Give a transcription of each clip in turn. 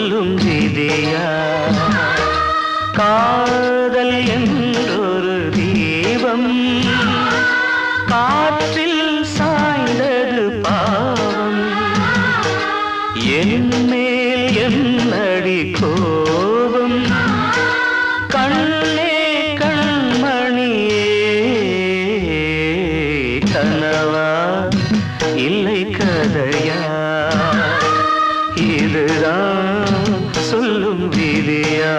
சொல்லும் விதியா காதல் என்றொரு தீபம் காற்றில் சாய்ந்தது பாவம் என் மேல் என்னடி கோபம் கண்ணே கண்மணியே கனவா இல்லை கதையா இதுதான் சொல்லும் விதியா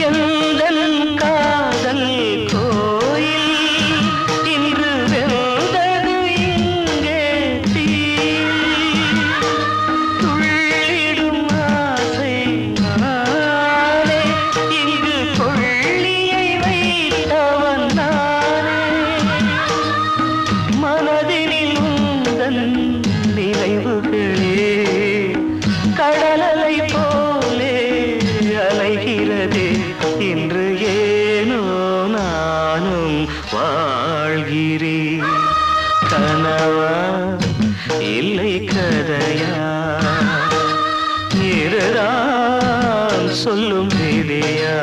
எந்தன் காதல் கோயில் இன்று வெந்தது இங்கே தீ துள்ளிடும் ஆசை நானே இங்கு கொள்ளியை வைத்தவன் நானே மனதினில் உந்தன் நினைவுகளே கடலலை போலே அலைகிறதே இன்று ஏனோ நானும் வாழ்கிறேன் கனவா இல்லை கதையா இதுதான் சொல்லும் விதியா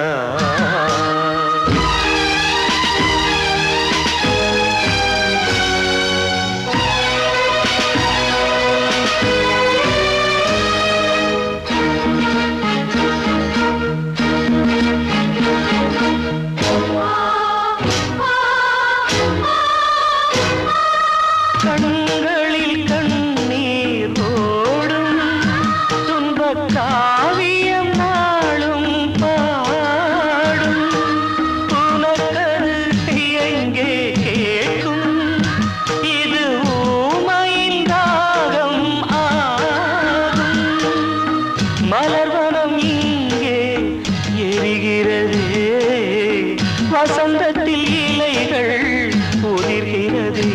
கண்களில் கண்ணீர் ஓடும் துன்பக் காவியம் நாளும் பாடும் உனக்கது எங்கே கேட்கும் இது ஊமையின் ராகம் ஆகும் மலர்வனம் இங்கே எரிகிறதே வசந்தத்தில் இலைகள் உதிர்கிறது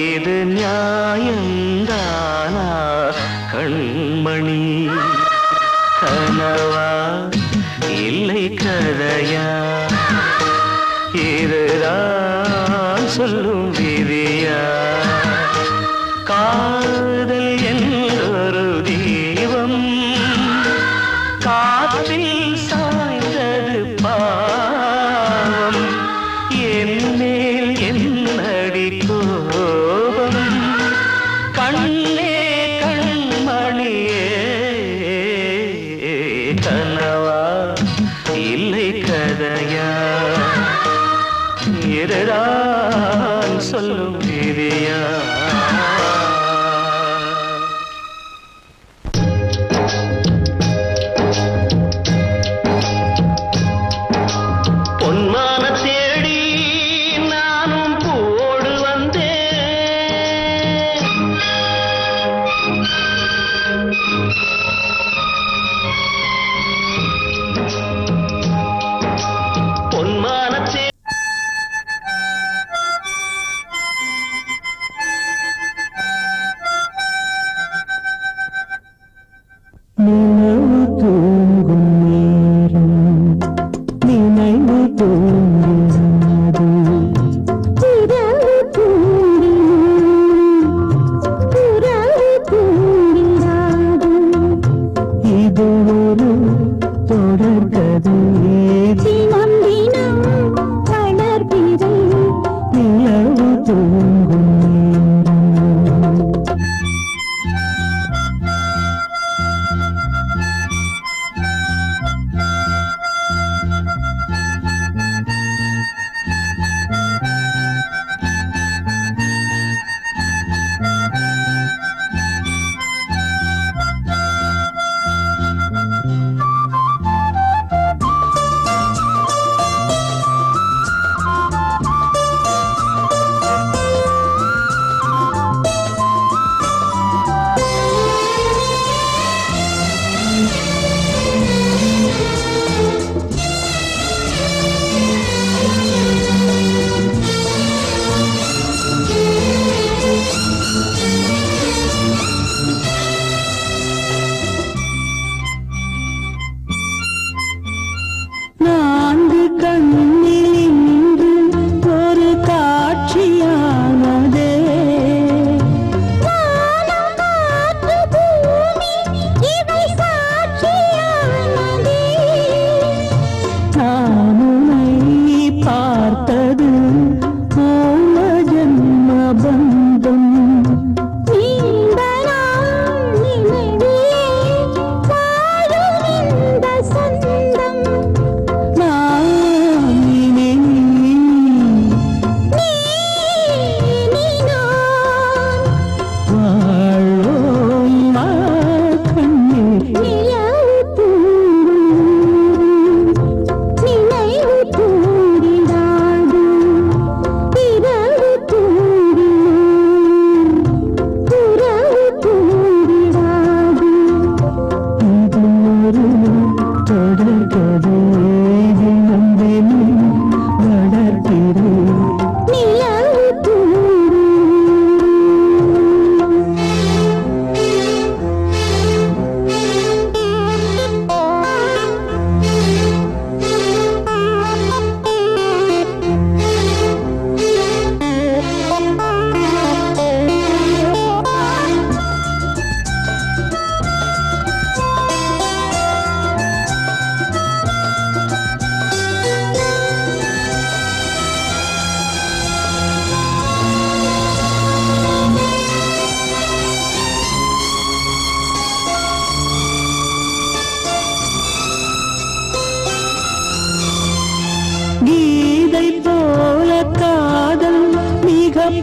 இது நியாயந்தானா கண்மணி கனவா இல்லை கதையா இதுதான் சொல்லும் விதியா காதல் என்றொரு தீபம் காற்றில் சாய்ந்தது பாவம் என் மேல் என்னடி கோபம் கண்ணே கண்மணியே கனவா இல்லை கதையா இதுதான் சொல்லும் விதியா பொன்மான தேடி நானும் பூவோடு வந்தேன் பொன்மான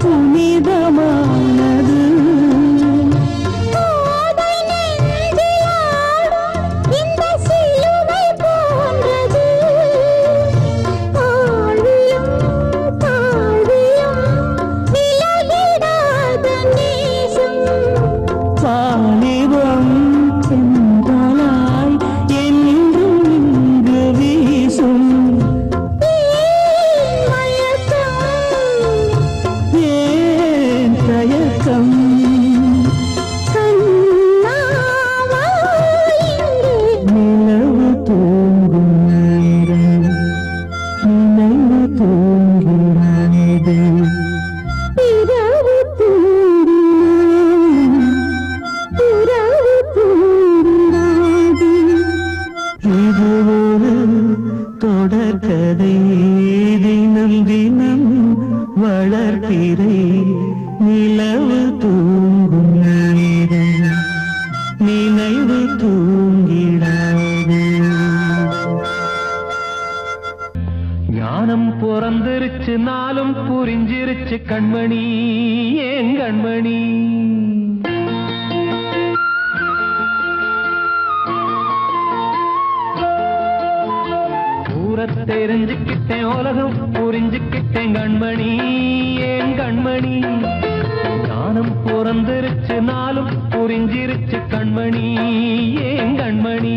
புனிதமானது. வாலிபம் சென்றாய் என்றும் இங்கு வீசும் ஏன் தயக்கம் நிலவு தூங்கும் நேரம் நினைவு தூங்கிறது இது ஒரு தொடர்கதை தினம் தினம் வளர்ப்பிறை நிலவு தூங்கும் நேரம் நினைவு தூங்கிடாது. ஞானம் பிறந்திருச்சு நாளும் புரிஞ்சிருச்சு கண்மணி ஏன் கண்மணி. தெரிஞ்சுக்கிட்டேன் உலகம் புரிஞ்சுக்கிட்டேன் கண்மணி ஏன் கண்மணி. ஞானம் பிறந்திருச்சு நாளும் புரிஞ்சிருச்சு கண்மணி ஏன் கண்மணி.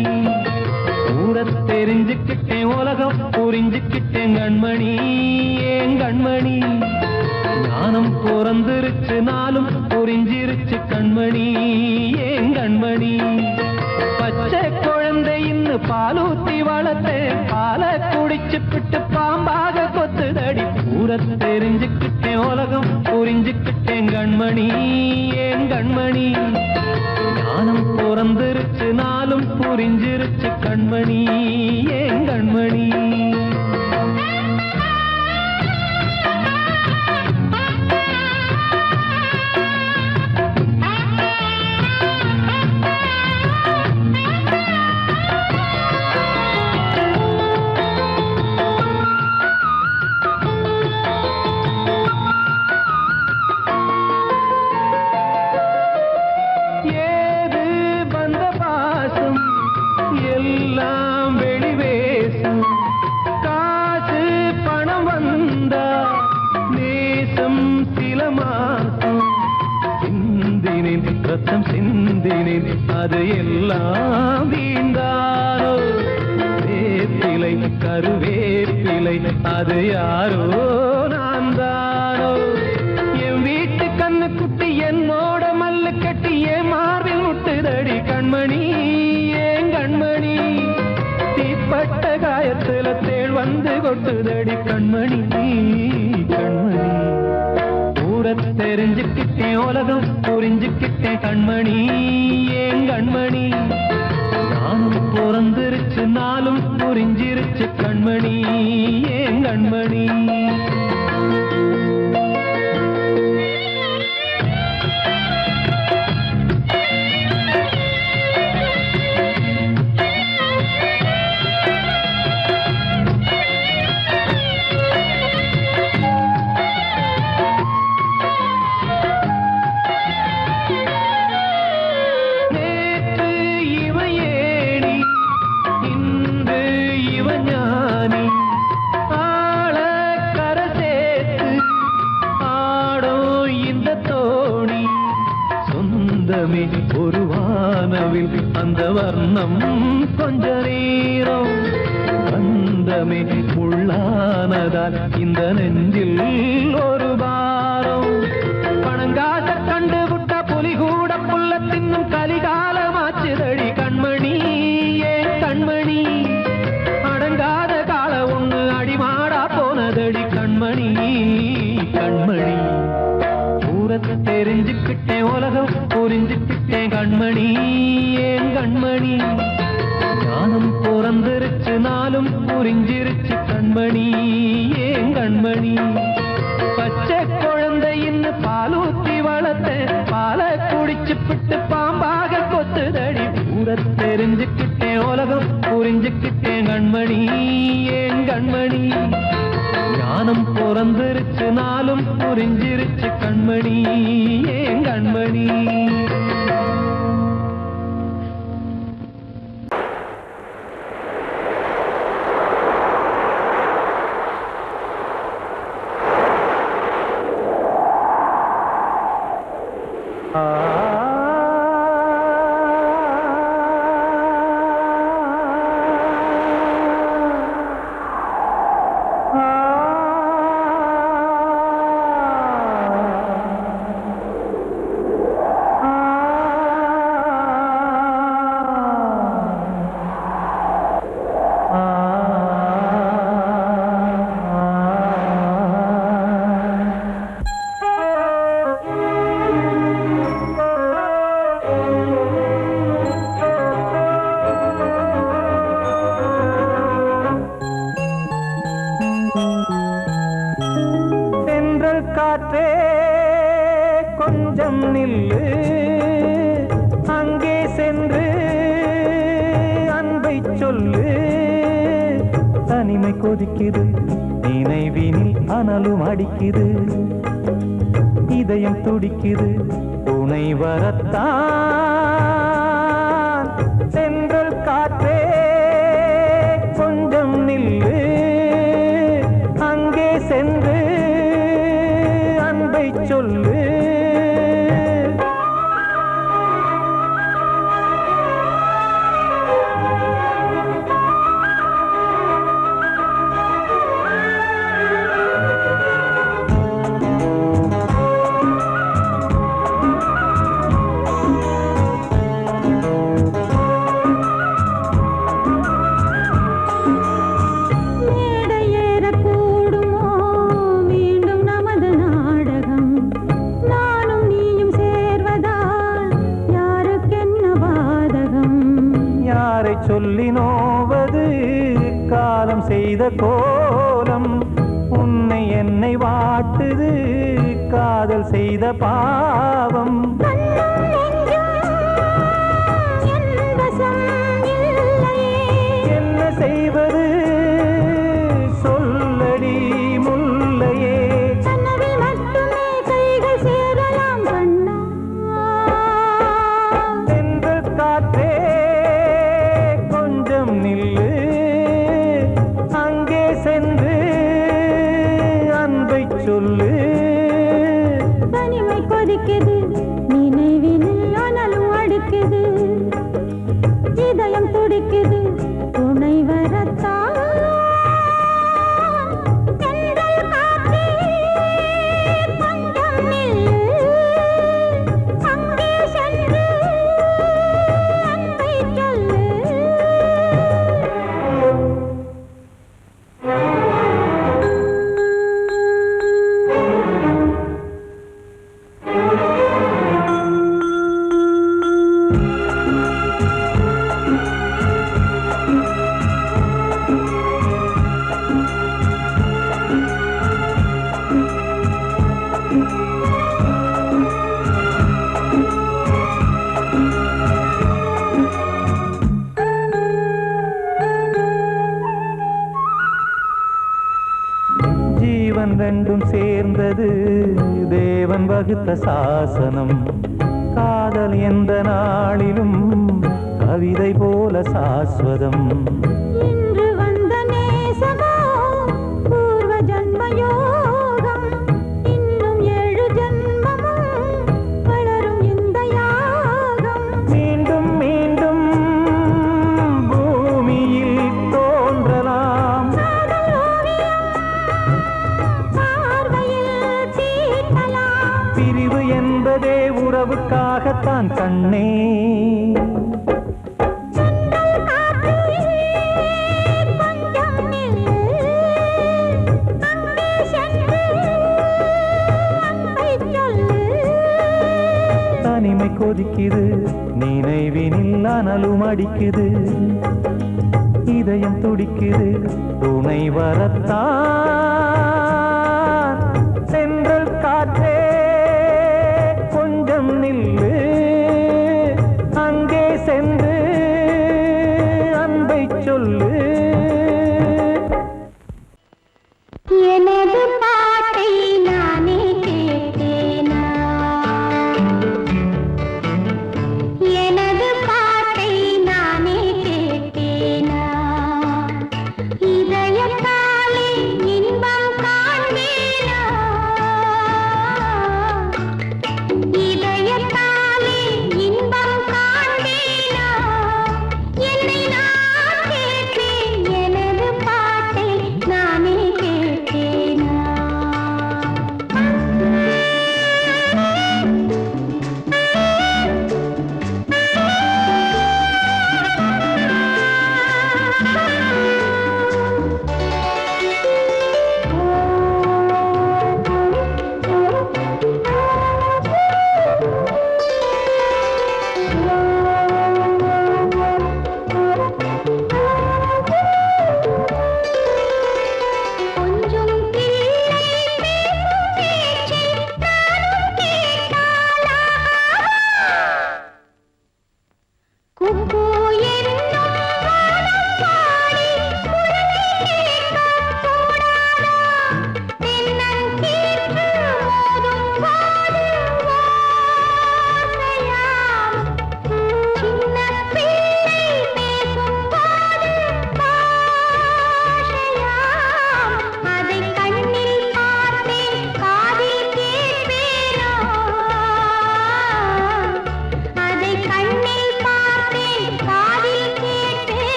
தெரிஞ்சுக்கிட்டேன் உலகம் புரிஞ்சுக்கிட்டேன் கண்மணி ஏன் கண்மணி. ஞானம் பிறந்திருச்சு நாளும் புரிஞ்சிருச்சு கண்மணி ஏன் கண்மணி. பச்சை குழந்தை இன்னும் பாலூத்தி வளர்த்தேன் பால குடிச்சு பிட்டு பாம்பாக கொத்துதடி. தெரிஞ்சுக்கிட்டேன் உலகம் புரிஞ்சுக்கிட்டேன் கண்மணி ஏன் கண்மணி. ஞானம் பிறந்திருச்சு நாளும் புரிஞ்சிருச்சு கண்மணி ஏன் கண்மணி. எல்லாம் வெளிவேசும் காசு பணம் வந்தா நேசம் சில மாசம். சிந்தினேன் ரத்தம் சிந்தினேன் அது எல்லாம் வீண்டாரோ. வேப்பிலை கருவேப்பிலை அது யாரோ நான் தானோ. என் வீட்டு கண்ணு குட்டி என்னோட மல்லு கட்டி என் மார்பில் முட்டுதடி கண்மணி கண்மணி. தீப்பட்ட காயத்துல தேள் வந்து கொட்டுதடி கண்மணி கண்மணி. தெரிஞ்சுக்கிட்டேன் உலகம் புரிஞ்சுக்கிட்டேன் கண்மணி ஏன் கண்மணி. நானும் பிறந்திருச்சு நாளும் புரிஞ்சிருச்சு கண்மணி ஏன் கண்மணி. ஒரு வானவில் அந்த வர்ணம் கொஞ்ச நேரம் வந்தமே உள்ளானதால் இந்த நெஞ்சில் ஒரு பாரம். பணங்காச கண்டு விட்ட புலி கூட புல்ல தின்னும் கலிகாலமாச்சுதடி கண்மணி ஏன் கண்மணி. அடங்காத கால ஒண்ணு அடிமாடா போனதடி கண்மணி கண்மணி. தெரிஞ்சுக்கிட்டேன் உலகம் புரிஞ்சுக்கிட்டேன் கண்மணி ஏன் கண்மணி. ஞானம் பிறந்திருச்சு நாளும் புரிஞ்சிருச்சு கண்மணி ஏன் கண்மணி. பச்சை குழந்தை இன்னும் பாலூத்தி வளர்த்தேன் பால குடிச்சு பிட்டு பாம்பாக கொத்துதடி. தெரிஞ்சுக்கிட்டேன் உலகம் புரிஞ்சுக்கிட்டேன் கண்மணி ஏன் கண்மணி. ஞானம் பிறந்திருச்சு நாளும் புரிஞ்சிருச்சு கண்மணி ஏன் கண்மணி. காற்றே கொஞ்சம் நில்லு, அங்கே சென்று அன்பை சொல்லு. தனிமை கொதிக்குது, நினைவினில் அனலும் அடிக்குது, இதயம் துடிக்குது துணை வரத்தான். சென்றல் காற்றே கொஞ்சம் நில்லு, அங்கே சென்று அன்பை சொல்லு. சொல்லி நோவது காலம் செய்த கோலம், உன்னை என்னை வாட்டுது காதல் செய்த பாவம். என்ன செய்வது சொல்லடி முல்லையே. சென்றல் காற்றே நில்லு, அங்கே சென்று அன்பை சொல்லு. தனிமை கொதிக்குது, நினைவினில் அனலும் அடிக்குது, இதயம் துடிக்குது துணை வரத்தான். ஜீவன் ரெண்டும் சேர்ந்தது தேவன் வகுத்த சாசனம். காதல் எந்த நாளிலும் கவிதை போல சாஸ்வதம். இன்று வந்த நேசமோ பூர்வ ஜன்மயோகம், இன்னும் 7 ஜன்மமும் வளரும் இந்த யாகம். மீண்டும் மீண்டும் பூமியில் தோன்றலாம், பிரிவு என்பதே உறவுக்காகத்தான் கண்ணே. தனிமை கொதிக்குது, நினைவினில் அனலும் அடிக்குது, இதயம் துடிக்குது துணை வரத்தான். சென்றல் காற்றே கொஞ்சம் நில்லு, அங்கே சென்று அன்பை சொல்லு.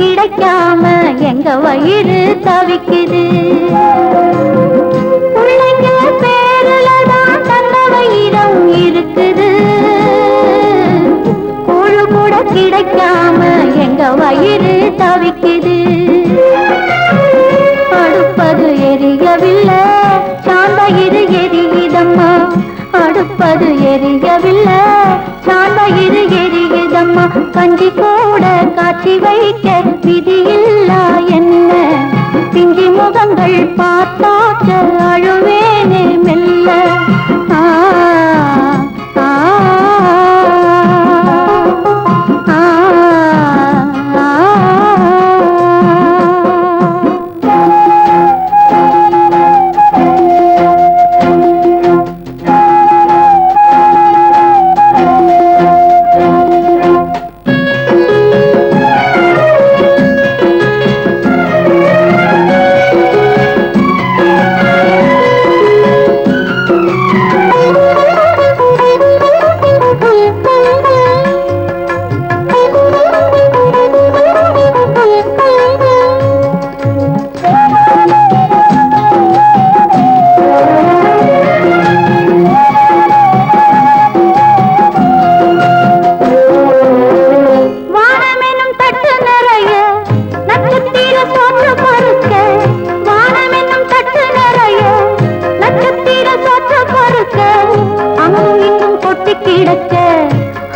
கிடைக்காம எங்க வயிறு தவிக்குது. பிள்ளைங்க பேருலதான் தந்த வயிறம் இருக்குது. கூழு கூட கிடைக்காம எங்க வயிறு தவிக்குது. அடுப்பது எரியவில்லை, சாந்த இரு எரியுதம்மா. அடுப்பது எரியவில்லை, சாந்த இரு எரியுதம்மா. கஞ்சி கூட காட்சி வைக்க விதியில்லா என்ன? பிஞ்சி முகங்கள் பார்த்தாக்க அழுவேனே மெல்ல. ஆ ஆ ஆ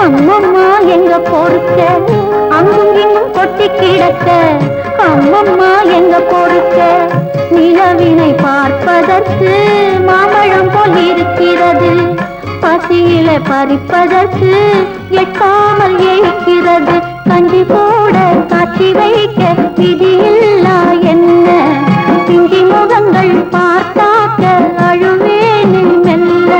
அம்மம்மா எங்க பொறுக்க, அங்கும் இங்கும் கொட்டி கிடக்க. அம்மம்மா எங்க பொறுக்க, நிலவினை பார்ப்பதற்கு மாம்பழம் போல் இருக்கிறது. பசியில பறிப்பதற்கு எட்டாமல் ஏய்க்கிறது. கஞ்சி போட காட்சி வைக்க விதியில்லா என்ன? பிஞ்சி முகங்கள் பார்த்தாக்க அழுவேனே மெல்ல.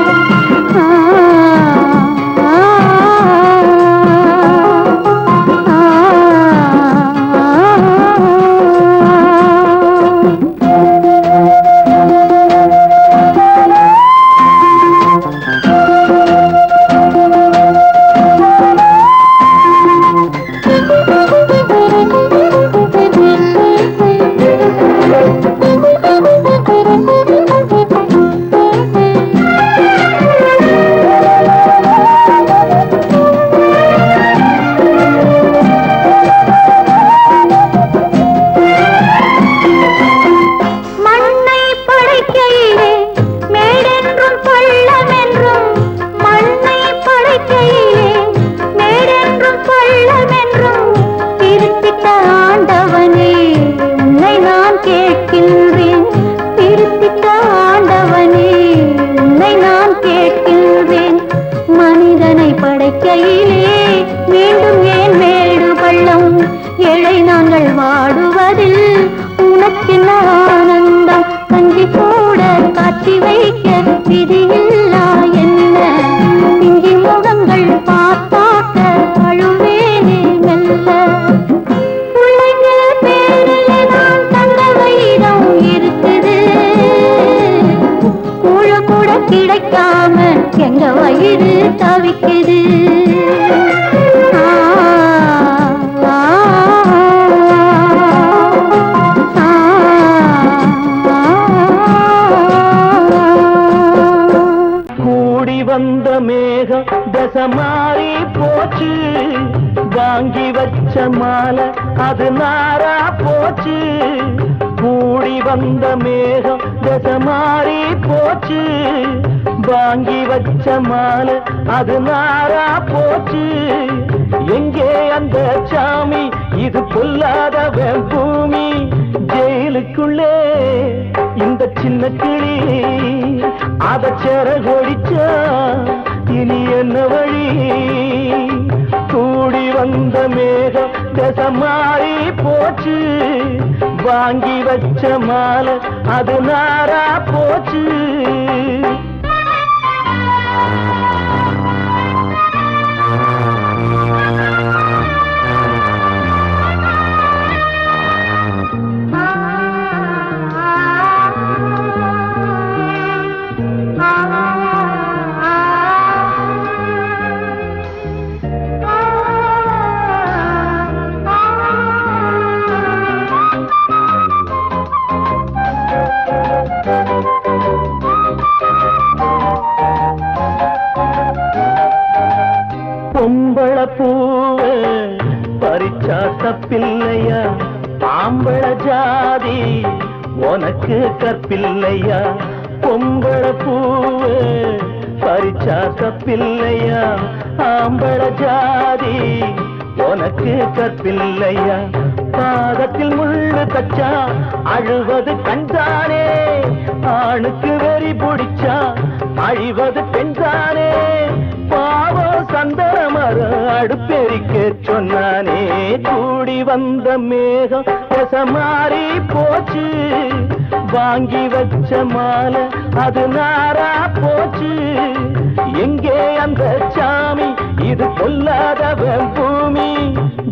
கிடைக்காம எங்க வயிறு தவிக்குது. கூடி வந்த மேகம் தசை மாறி போச்சு, வாங்கி வச்ச மாலை அது நாரா போச்சு. கூடி வந்த மேகம் தசை மாறி போச்சு, வாங்கி வச்ச மாலை அது நாரா போச்சு. எங்கே அந்த சாமி, இது பொல்லாதவன் பூமி. ஜெயிலுக்குள்ளே இந்த சின்ன கிளி அத சிறகொடிச்சா இனி என்ன வழி? கூடி வந்த மேகம் தசை மாறி போச்சு, வாங்கி வச்ச மாலை அது நாரா போச்சு. பொம்பள பூவ பறிச்சா தப்பில்லையா, ஆம்பள ஜாதி உனக்கு கற்பில்லையா. பொம்பள பூவ பறிச்சா தப்பில்லையா, ஆம்பள ஜாதி உனக்கு கற்பில்லையா. பாதத்தில் முள்ளு தச்சா அழுவது கண்டானே, ஆணுக்கு வெறி பிடிச்சா அழிவது பெண்தானே. பாவம் சந்தமர அடுப்பெரிக்க சொன்னானே. கூடி வந்த மேகம் தசை மாறி போச்சு, வாங்கி வச்ச மாலை அது நாரா போச்சு. எங்கே அந்த சாமி, இது பொல்லாதவன் பூமி.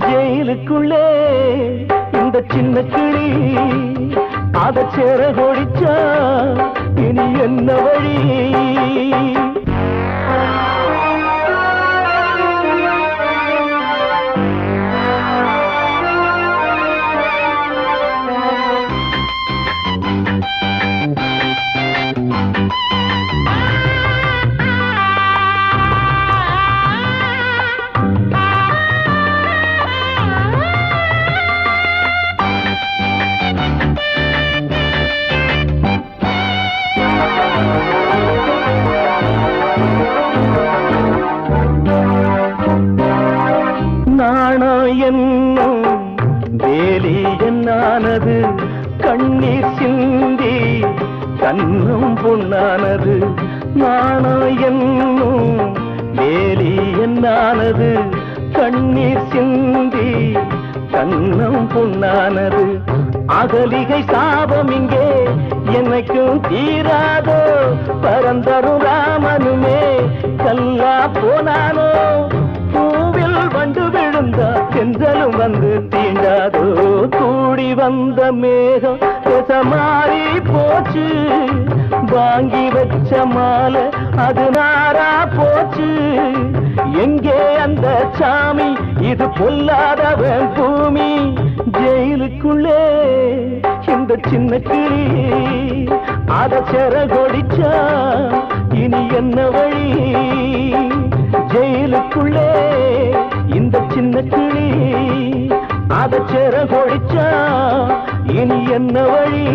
ஜெயிலுக்குள்ளே இந்த சின்ன கிளி அத சிறகொடிச்சா இனி என்ன வழி? என்னும் வேலி என்னானது, கண்ணீர் சிந்தி கண்ணும் பொன்னானது. நாணம் என்னும் வேலி என்னானது, கண்ணீர் சிந்தி கண்ணும் பொன்னானது. அகலிகை சாபம் இங்கே என்னைக்கும் தீராதோ, பரந்தரும் ராமனுமே கல்லா போனானோ. பூவில் வண்டு விழுந்தா செஞ்சலும் வந்து தீண்டாதோ. கூடி வந்த மேகம் தசை மாறி போச்சு, வாங்கி வச்ச மாலை அது நாரா போச்சு. எங்கே அந்த சாமி, இது பொல்லாதவன் பூமி. ஜெயிலுக்குள்ளே இந்த சின்ன கிளி அத சிறகொடிச்சா இனி என்ன வழி? ஜெயிலுக்குள்ளே இந்த சின்ன கிளி அத சிறகொடிச்சா இனி என்ன வழி?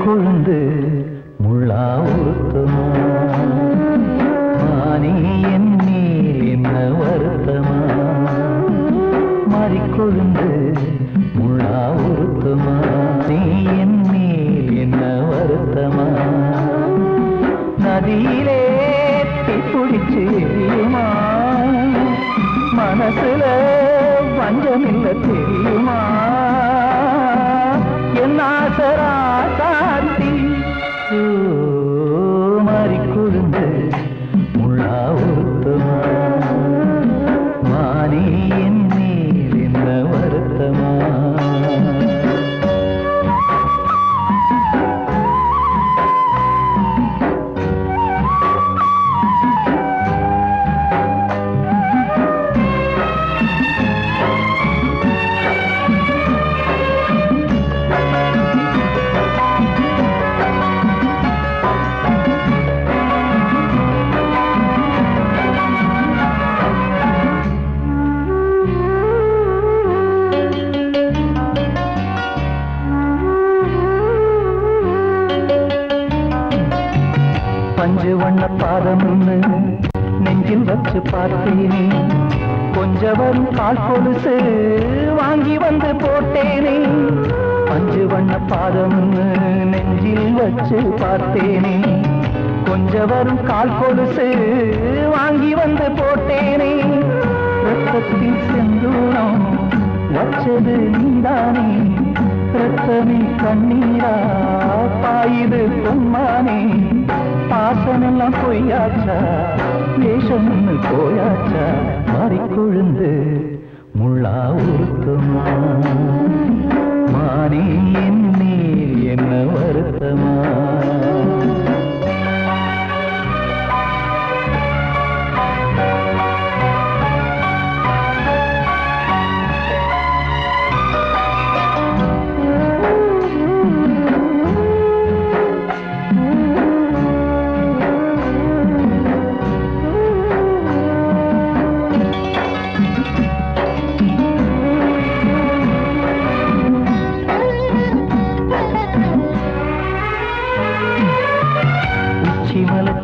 கொழுந்து முள்ளா உருத்தமா, மானே என் மேல் என்ன வருத்தமா? மாறிக்கொழுந்து முள்ளா உருத்தமா, நீ என் மேல் என்ன வருத்தமா? நதியிலே தீ பிடிச்சு பஞ்சு வண்ண பாதம் நெஞ்சில் வச்சு பார்த்தேனே கொஞ்சம் வரும் கால் கொலுசு வாங்கி வந்து போட்டேனே பஞ்சு வண்ண பாதம் நெஞ்சில் வச்சு பார்த்தேனே கொஞ்சம் வரும் கால் கொலுசு வாங்கி வந்து போட்டேனே ரத்தத்தில் செந்தூரம் வச்சது நீதானே ரத்தமே கண்ணீரா பாயுது பொன்மானே பாசமெல்லாம் பொய்யாச்சா வேஷம்னு போயாச்சா மாறிக்கொழுந்து முள்ளா உருத்தமா மானே என் மேல் என்ன வருத்தமா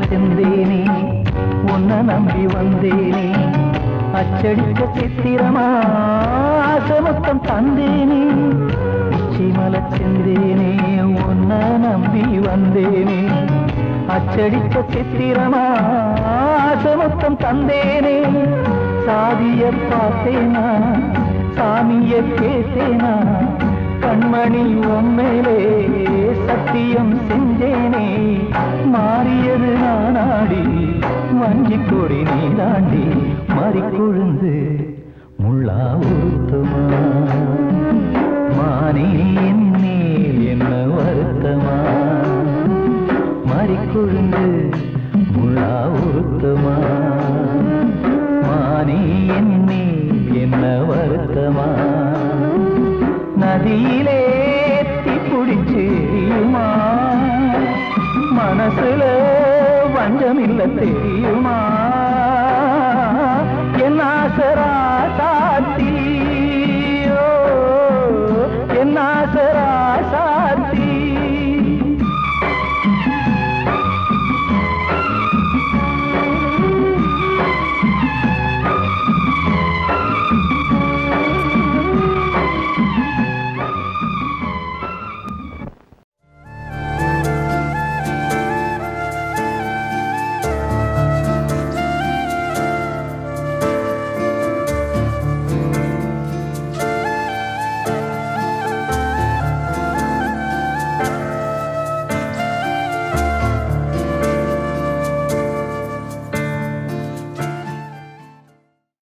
செந்தேனே உன்னை நம்பி வந்தேனே அச்சடிக்க சித்திரமா ஆசமொத்தம் தந்தேனே உச்சிமல செந்தேனே உன்னை நம்பி வந்தேனே அச்சடிக்க சித்திரமா ஆசமொத்தம் தந்தேனே சாதிய பார்த்தேனா சாமிய கேட்டேனா கண்மணி உம்மேலே சத்தியம் செஞ்சேனே மாறியது நானாடி வஞ்சி கொடி நீ தாண்டி மாறிக்கொழுந்து முள்ளா உருத்தமா மானே என் மேல் என்ன வருத்தமா மாறிக்கொழுந்து முள்ளா உருத்தமா மானே என் மேல் என்ன வருத்தமா நதியிலே பிடிச்சியுமா மனசுல வஞ்சமில்ல தெரியுமா என் ஆசரா சாத்தியோ என் ஆசரா